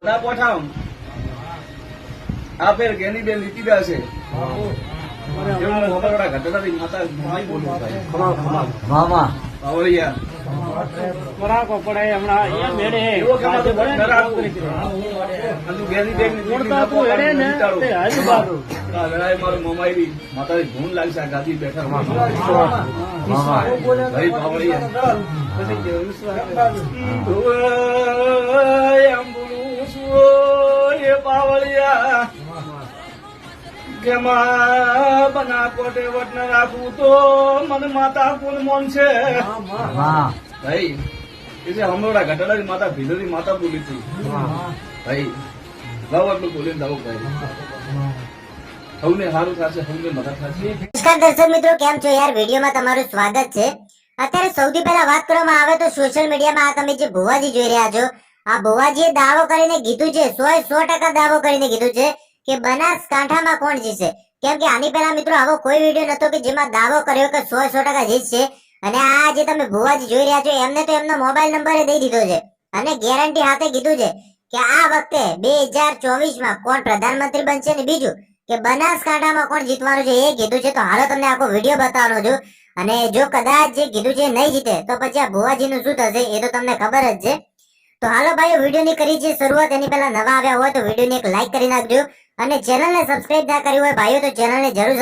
ના પોઠામ આ ફેર કેની બેન લીતીદા છે એવું મોબાઈલ ઘટનાથી માતા મોબાઈલ બોલું ભાઈ મામા પાવળિયા પરાકો પડાય હમણાં અહીંયા મેળે એવો કે મારે વટ ન રાખવું અને ગેની બેન ઉડતા તું હેડે ને તે હાજુ બાજુ આ વેળાએ મારો મોમાઈ માતાની ધૂન લાગશે આ ગાદી બેઠા મામા ભાઈ પાવળિયા પછી કેવું એમ બોલું છું એ પાવળિયા કે માં બના કોટે વટ ન રાખવું તો મને માતા કોણ મોન છે હા ભાઈ એ જે હમણાં ઘટાડાની માતા ભીલોની માતા બોલી હતી ભાઈ ભાવ આટલું બોલીને જવું ભાઈ સૌને સારું થશે સૌને મદદ થશે નમસ્કાર દર્શક મિત્રો, કેમ છો યાર? વિડીયોમાં તમારું સ્વાગત છે. અત્યારે સૌથી પહેલા વાત કરવામાં આવે તો સોશિયલ મીડિયામાં આ તમે જે ભુવાજી જોઈ રહ્યા છો, આ ભુવાજીએ દાવો કરીને કીધું છે, 100% દાવો કરીને કીધું છે કે બનાસકાંઠામાં કોણ જીતશે. કેમ કે આની પહેલા મિત્રો આવો કોઈ વિડીયો નતો કે જેમાં દાવો કર્યો કે 100% જીતશે. અને આ જે તમે ભુવાજી જોઈ રહ્યા છો એમને તો એમનો મોબાઈલ નંબર દઈ દીધો છે અને ગેરંટી હાથે કીધું છે કે આ વખતે 2024માં કોણ પ્રધાનમંત્રી બનશે ને બીજું કે બનાસકાંઠામાં કોણ જીતવાનું છે એ કીધું છે. તો હાલો તમને આખો વિડીયો બતાવવાનો છું અને જો કદાચ જે કીધું છે નહીં જીતે તો પછી આ ભુવાજીનું શું થશે એ તો તમને ખબર જ છે. તો હાલો ભાઈઓ, વિડીયોની કરી છે શરૂઆત. એની પહેલા નવા આવ્યા હોય તો વિડીયોને એક લાઈક કરી નાખજો અને ચેનલને સબસ્ક્રાઇબ ના કરી હોય ભાઈઓ તો ચેનલને જરૂર